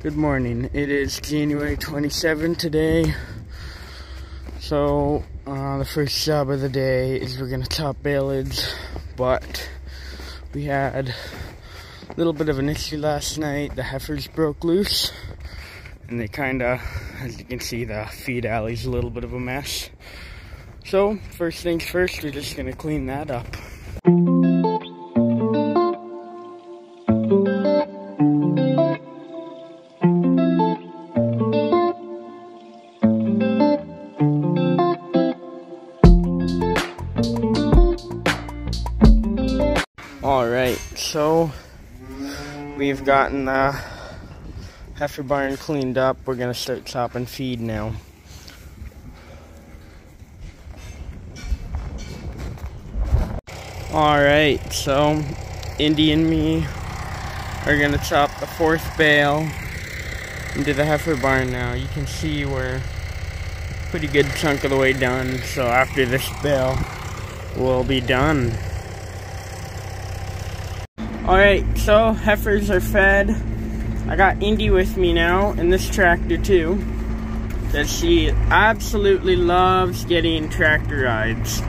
Good morning. It is January 27 today. So the first job of the day is we're gonna top baleage, but we had a little bit of an issue last night. The heifers broke loose and they kinda, as you can see, the feed alley's a little bit of a mess. So first things first, we're just gonna clean that up. Alright, so we've gotten the heifer barn cleaned up. We're gonna start chopping feed now. Alright, so Indy and me are gonna chop the fourth bale into the heifer barn now. You can see we're a pretty good chunk of the way done, so after this bale we'll be done. Alright, so heifers are fed. I got Indy with me now in this tractor too, because she absolutely loves getting tractor rides.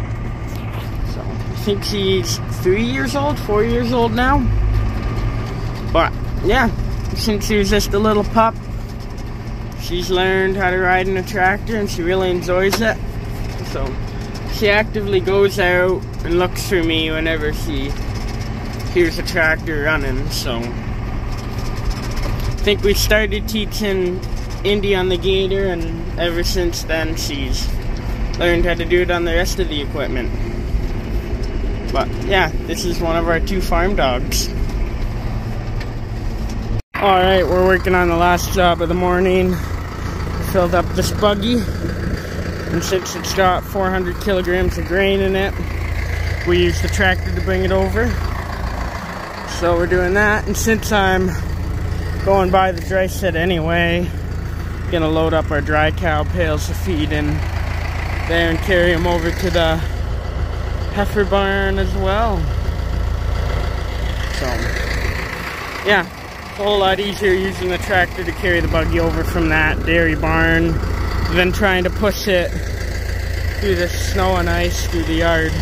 So I think she's 3 years old, 4 years old now. But yeah, since she was just a little pup, she's learned how to ride in a tractor and she really enjoys it. So she actively goes out and looks for me whenever she here's a tractor running. So I think we started teaching Indy on the gator, and ever since then she's learned how to do it on the rest of the equipment. But yeah, this is one of our 2 farm dogs. Alright, we're working on the last job of the morning. We filled up this buggy, and since it's got 400 kilograms of grain in it, we used the tractor to bring it over. So we're doing that, and since I'm going by the dry shed anyway, I'm gonna load up our dry cow pails of feed in there and carry them over to the heifer barn as well. So yeah, it's a whole lot easier using the tractor to carry the buggy over from that dairy barn than trying to push it through the snow and ice through the yard.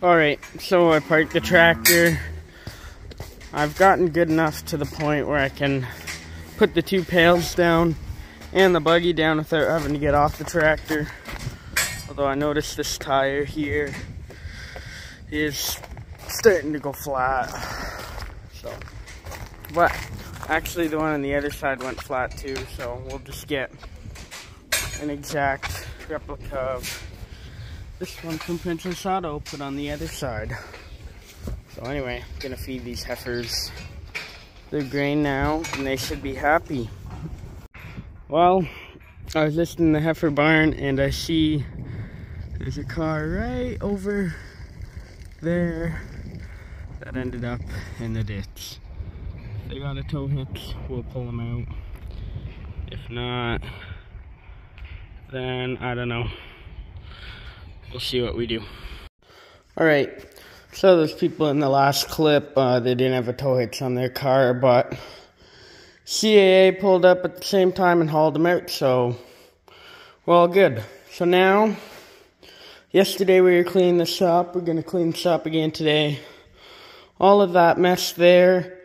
Alright, so I parked the tractor. I've gotten good enough to the point where I can put the 2 pails down and the buggy down without having to get off the tractor. Although I noticed this tire here is starting to go flat. So, but actually the one on the other side went flat too, so we'll just get an exact replica of this one from Princess Auto put on the other side. So anyway, I'm gonna feed these heifers their grain now, and they should be happy. Well, I was just in the heifer barn and I see there's a car right over there that ended up in the ditch. If they got a tow hitch, we'll pull them out. If not, then I don't know. We'll see what we do. Alright, so those people in the last clip, they didn't have a tow hitch on their car, but CAA pulled up at the same time and hauled them out, so we're all good. So now, yesterday we were cleaning the shop, we're going to clean the shop again today. All of that mess there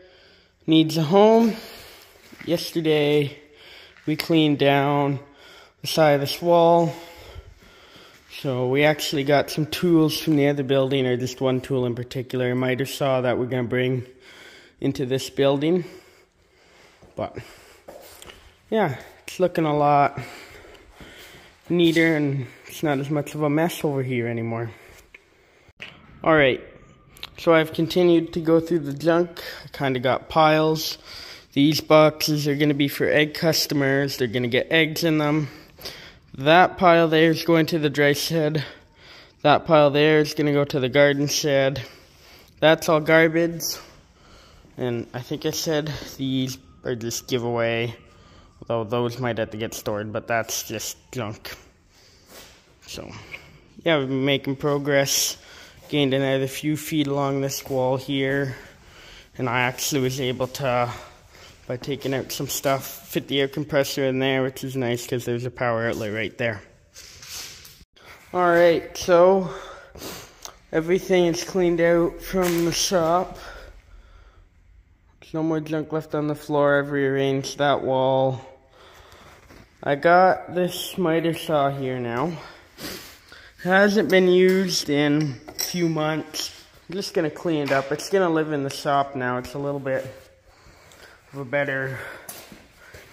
needs a home. Yesterday we cleaned down the side of this wall. So we actually got some tools from the other building, or just one tool in particular, miter saw, that we're going to bring into this building. But yeah, it's looking a lot neater and it's not as much of a mess over here anymore. Alright, so I've continued to go through the junk. I kind of got piles. These boxes are going to be for egg customers. They're going to get eggs in them. That pile there is going to the dry shed. That pile there is going to go to the garden shed. That's all garbage. And I think I said these are just giveaway. Although those might have to get stored, but that's just junk. So, yeah, we've been making progress. Gained another few feet along this wall here. And I actually was able to by taking out some stuff. Fit the air compressor in there, which is nice because there's a power outlet right there. Alright, so everything is cleaned out from the shop. There's no more junk left on the floor. I've rearranged that wall. I got this miter saw here now. It hasn't been used in a few months. I'm just going to clean it up. It's going to live in the shop now. It's a little bit of a better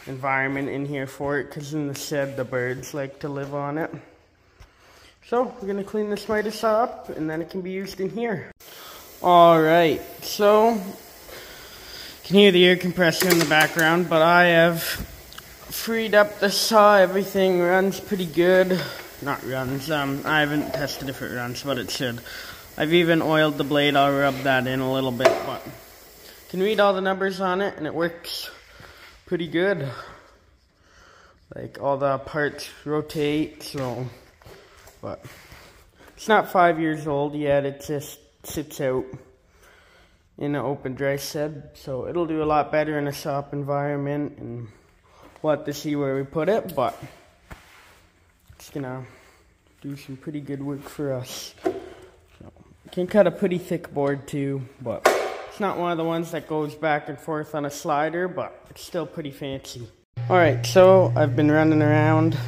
environment in here for it, because in the shed the birds like to live on it. So we're going to clean this miter saw up, and then it can be used in here. Alright, so you can hear the air compressor in the background, but I have freed up the saw. Everything runs pretty good. Not runs, I haven't tested if it runs, but it should. I've even oiled the blade. I'll rub that in a little bit, but you can read all the numbers on it, and it works pretty good. Like, all the parts rotate, so, but it's not 5 years old yet. It just sits out in an open dry shed, so it'll do a lot better in a shop environment, and we'll have to see where we put it, but it's gonna do some pretty good work for us. So, you can cut a pretty thick board too, but it's not one of the ones that goes back and forth on a slider, but it's still pretty fancy. Alright, so I've been running around.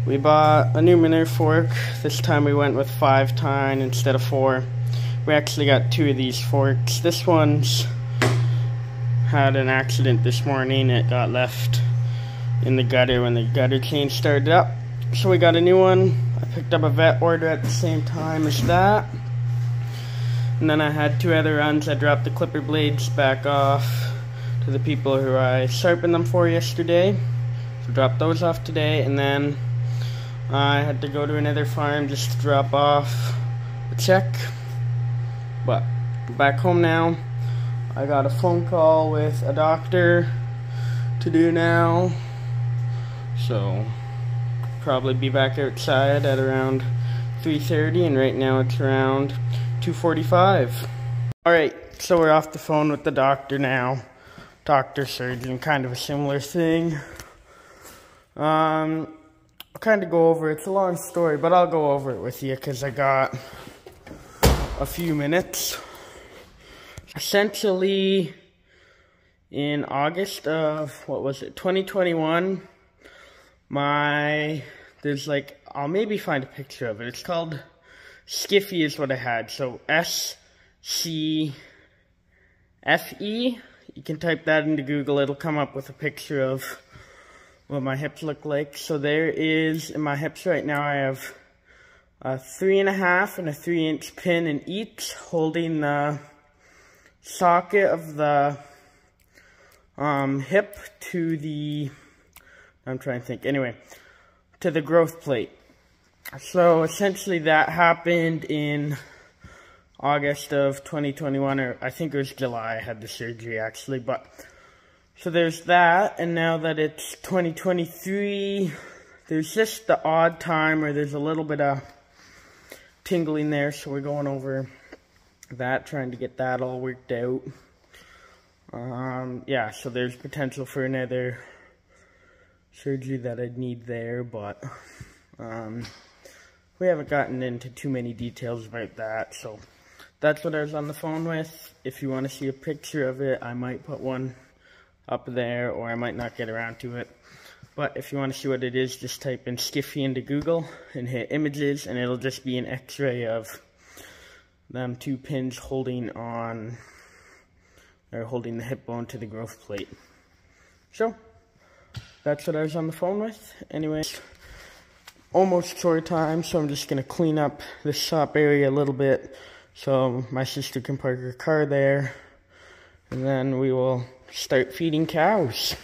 We bought a new manure fork. This time we went with 5 tine instead of 4. We actually got 2 of these forks. This one's had an accident this morning. It got left in the gutter when the gutter chain started up. So we got a new one. I picked up a vet order at the same time as that. And then I had 2 other runs. I dropped the clipper blades back off to the people who I sharpened them for yesterday. So dropped those off today, and then I had to go to another farm just to drop off a check. But I'm back home now. I got a phone call with a doctor to do now. So probably be back outside at around 3:30, and right now it's around 2:45. Alright, so we're off the phone with the doctor now. Doctor, surgeon, kind of a similar thing. I'll kind of go over it. It's a long story, but I'll go over it with you because I got a few minutes. Essentially, in August of, 2021, there's like, I'll maybe find a picture of it. It's called Skiffy is what I had. So SCFE. You can type that into Google. It'll come up with a picture of what my hips look like. So there is, in my hips right now, I have a 3.5 and a 3-inch pin in each, holding the socket of the hip to the, I'm trying to think, anyway, to the growth plate. So essentially that happened in August of 2021, or I think it was July I had the surgery actually, but so there's that. And now that it's 2023, there's just the odd time where there's a little bit of tingling there, so we're going over that, trying to get that all worked out. Yeah, so there's potential for another surgery that I'd need there, but we haven't gotten into too many details about that. So that's what I was on the phone with. If you want to see a picture of it, I might put one up there, or I might not get around to it. But if you want to see what it is, just type in Skiffy into Google and hit images, and it'll just be an x-ray of them 2 pins holding on, or holding the hip bone to the growth plate. So that's what I was on the phone with. Anyways, almost chore time, so I'm just going to clean up the shop area a little bit so my sister can park her car there, and then we will start feeding cows.